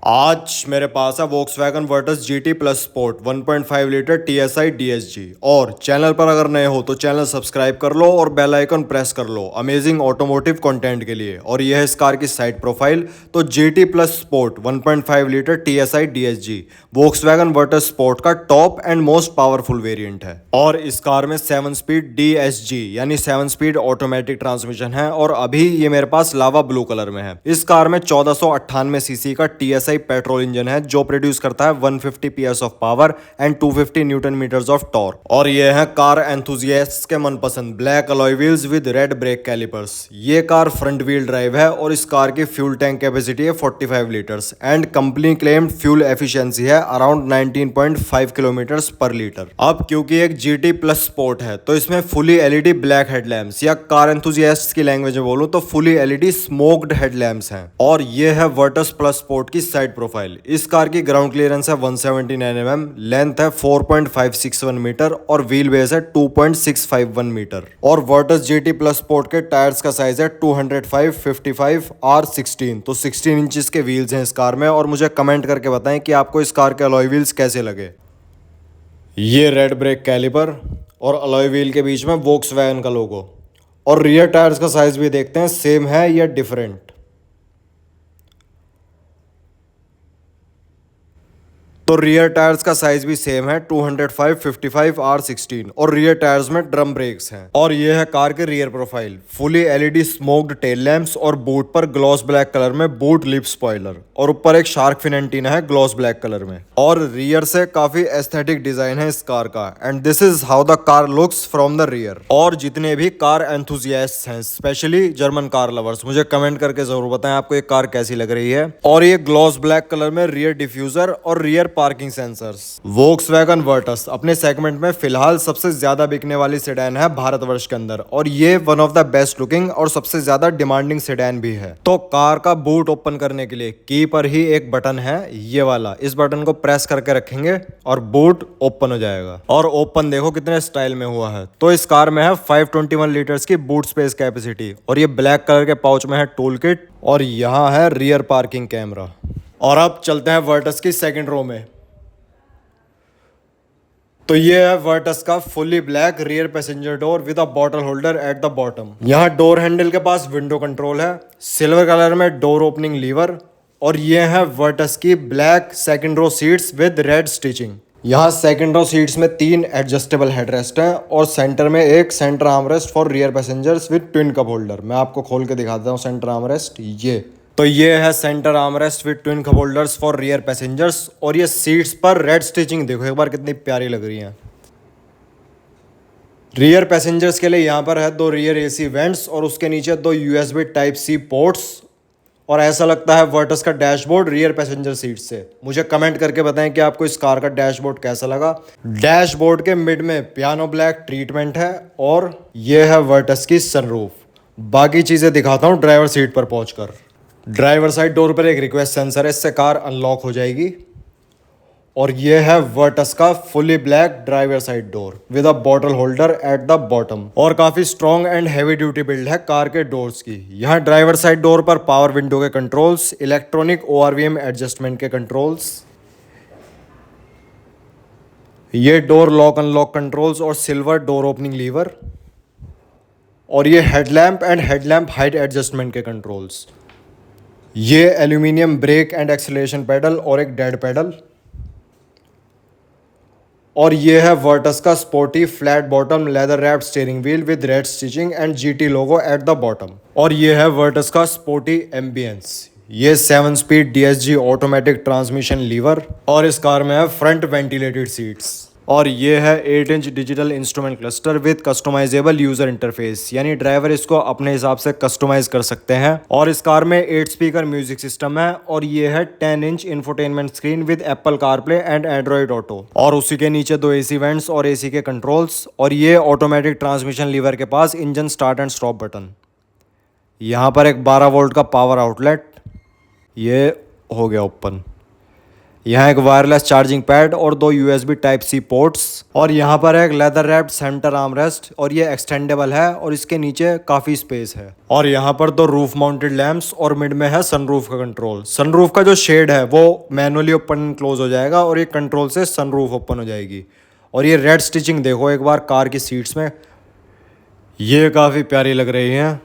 आज मेरे पास है Volkswagen Virtus GT Plus Sport 1.5 litre TSI DSG। और चैनल पर अगर नए हो तो चैनल सब्सक्राइब कर लो और बेल आइकन प्रेस कर लो अमेजिंग ऑटोमोटिव कंटेंट के लिए। और यह है इस कार की साइड प्रोफाइल। तो GT Plus Sport 1.5 litre TSI DSG Volkswagen Virtus Sport का top and most powerful variant है। और इस कार में 7 स्पीड DSG यानी 7 स्पीड ऑटोमेटिक ट्रांसमिशन है। और अभी ये मेरे पास लावा ब्लू कलर में है। इस कार में 1498 सीसी का TSI पेट्रोल इंजन है जो प्रोड्यूस करता है 150 PS of power and 250 newton metres of torque. और ये है कार एंथुजियास्ट्स के मनपसंद black alloy wheels with red brake calipers. ये कार फ्रंट व्हील ड्राइव है और इस कार की फ्यूल टैंक कैपेसिटी है 45 litres and company claimed fuel efficiency है अराउंड 19.5 किलोमीटर्स पर लीटर। अब क्योंकि एक GT प्लस स्पोर्ट है तो इसमें फुली LED ब्लैक हेडलैम्प्स, या कार एंथुजियास्ट्स की लैंग्वेज में बोलूं तो फुली LED स्मोक्ड हेडलैम्प्स हैं। और ये है वर्टस प्लस स्पोर्ट की साइड प्रोफाइल। इस कार की ग्राउंड क्लियरेंस है 179 mm, लेंथ है 4.561 मीटर और व्हील बेस है 2.651 मीटर। और वर्टस GT प्लस स्पोर्ट के टायर्स का साइज है 205/55 R16। तो 16 इंचेस के व्हील्स हैं इस कार में। और मुझे कमेंट करके बताएं कि आपको इस कार के अलॉय व्हील्स कैसे लगे। ये रेड ब्रेक कैलिपर और अलॉय व्हील के बीच में वोक्सवैगन का लोगो। और रियर टायर्स का साइज भी देखते हैं सेम है या डिफरेंट। तो रियर टायर्स का साइज भी सेम है 205/55 R16 और रियर टायर्स में ड्रम ब्रेक्स हैं। और ये है कार के rear profile. Fully LED smoked tail lamps और बूट पर ग्लॉस ब्लैक कलर में बूट लिप स्पॉइलर और ऊपर एक शार्क फिन एंटीना है ग्लॉस ब्लैक कलर में। और रियर से काफी एस्थेटिक डिजाइन है इस कार का and this is how the car looks from the rear. और जितने भी कार एंथुजियास्ट्स हैं स्पेशली जर्मन कार लवर्स, मुझे कमेंट करके जरूर बताएं आपको ये कार कैसी लग रही है। और ये ग्लॉस ब्लैक कलर में रियर डिफ्यूजर और rear parking sensors. Volkswagen Virtus अपने सेगमेंट में फिलहाल सबसे ज्यादा बिकने वाली सेडान है भारतवर्ष के अंदर। और ये one of the best looking और सबसे ज्यादा डिमांडिंग सेडान भी है। तो कार का बूट ओपन करने के लिए की पर ही एक बटन है, ये वाला। इस बटन को प्रेस करके रखेंगे और बूट ओपन हो जाएगा। और ओपन देखो कितने स्टाइल में हुआ है। तो इस कार में है 521 लीटर्स की बूट स्पेस कैपेसिटी। और ये ब्लैक कलर के पाउच में है टूल किट। और यहाँ है रियर पार्किंग कैमरा। और अब चलते हैं वर्टस की सेकेंड रो में। तो ये है वर्टस का fully black rear passenger door with a bottle holder at the bottom. यहाँ डोर हैंडल के पास विंडो कंट्रोल है, सिल्वर कलर में डोर ओपनिंग लीवर। और ये है वर्टस की black second row seats with red stitching. यहाँ सेकंड रो सीट्स में 3 एडजस्टेबल हेडरेस्ट हैं और सेंटर में एक centre armrest for rear passengers with twin cup holder. मैं आपको खोल के दिखाता हूँ सेंटर आर्मरेस्ट। ये तो ये है centre armrest with twin cup holders for rear passengers. और ये सीट्स पर रेड स्टिचिंग देखो एक बार कितनी प्यारी लग रही है। रियर पैसेंजर्स के लिए यहाँ पर है 2 रियर AC वेंट्स और उसके नीचे 2 USB Type-C पोर्ट्स। और ऐसा लगता है वर्टस का डैशबोर्ड रियर पैसेंजर सीट से। मुझे कमेंट करके बताएं कि आपको इस कार का डैशबोर्ड कैसा लगा। डैशबोर्ड के मिड में पियानो ब्लैक ट्रीटमेंट है। और ये है वर्टस की सनरूफ। बाकी चीज़ें दिखाता हूँ ड्राइवर सीट पर पहुँचकर। ड्राइवर साइड डोर पर एक रिक्वेस्ट सेंसर है, इससे कार अनलॉक हो जाएगी। और ये है वर्टस का fully black driver side door with a bottle holder at the bottom. और काफी strong and heavy duty build है कार के डोर्स की। यहाँ ड्राइवर साइड डोर पर पावर विंडो के कंट्रोल्स, इलेक्ट्रॉनिक ORVM एडजस्टमेंट के कंट्रोल्स, ये डोर लॉक अनलॉक कंट्रोल्स और सिल्वर डोर ओपनिंग लीवर। और ये headlamp and headlamp height adjustment के कंट्रोल्स। ये aluminium brake and acceleration pedal और एक डेड पेडल। और ये है वर्टस का sporty flat bottom leather wrapped steering wheel with red stitching and GT logo at the bottom. और ये है वर्टस का स्पोर्टी एम्बियंस। ये 7 speed DSG automatic transmission lever. और इस कार में है फ्रंट वेंटिलेटेड सीट्स। और ये है 8 inch digital instrument cluster with customisable user interface, यानी ड्राइवर इसको अपने हिसाब से कस्टमाइज कर सकते हैं। और इस कार में 8 स्पीकर म्यूजिक सिस्टम है। और ये है 10 inch infotainment screen with Apple CarPlay and Android auto. और उसी के नीचे 2 AC वेंट्स और AC के कंट्रोल्स। और ये ऑटोमेटिक ट्रांसमिशन लीवर के पास engine start and stop button. यहाँ पर एक 12 वोल्ट का पावर आउटलेट, ये हो गया ओपन। यहाँ एक वायरलेस चार्जिंग पैड और 2 USB टाइप सी पोर्ट्स, और यहाँ पर एक लेदर रैप्ड सेंटर आर्मरेस्ट, और ये एक्सटेंडेबल है और इसके नीचे काफ़ी स्पेस है। और यहाँ पर 2 रूफ माउंटेड लैंप्स और मिड में है सनरूफ का कंट्रोल। सनरूफ का जो शेड है वो मैनुअली ओपन एंड क्लोज हो जाएगा और ये कंट्रोल से सनरूफ ओपन हो जाएगी। और ये रेड स्टिचिंग देखो एक बार कार की सीट्स में, ये काफ़ी प्यारी लग रही हैं।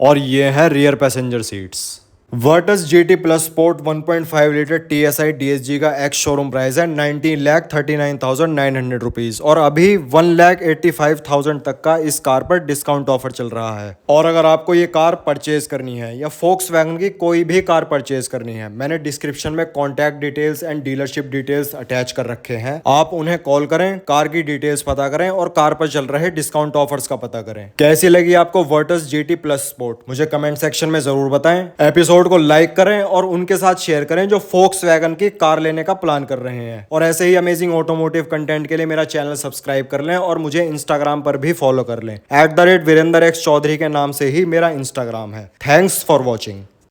और ये है rear passenger seats. Virtus GT plus sport 1.5 litre TSI DSG का एक्स शोरूम प्राइस है 19,39,900 रुपीज़, और अभी 1,85,000 तक का इस कार पर डिस्काउंट ऑफर चल रहा है। और अगर आपको ये कार परचेज करनी है या फोक्सवैगन की कोई भी कार परचेज करनी है, मैंने डिस्क्रिप्शन में contact details and dealership details attach कर रखे हैं। आप उन्हें कॉल करें, कार की डिटेल्स पता करें और कार पर चल रहे डिस्काउंट ऑफर्स का पता करें। कैसी लगी आपको वर्टस GT प्लस स्पोर्ट, मुझे कमेंट सेक्शन में जरूर बताएं। एपिसोड को लाइक करें और उनके साथ शेयर करें जो फोक्सवैगन की कार लेने का प्लान कर रहे हैं। और ऐसे ही अमेजिंग ऑटोमोटिव कंटेंट के लिए मेरा चैनल सब्सक्राइब कर लें और मुझे इंस्टाग्राम पर भी फॉलो कर लें। @वीरेंद्र X चौधरी के नाम से ही मेरा इंस्टाग्राम है। Thanks for watching.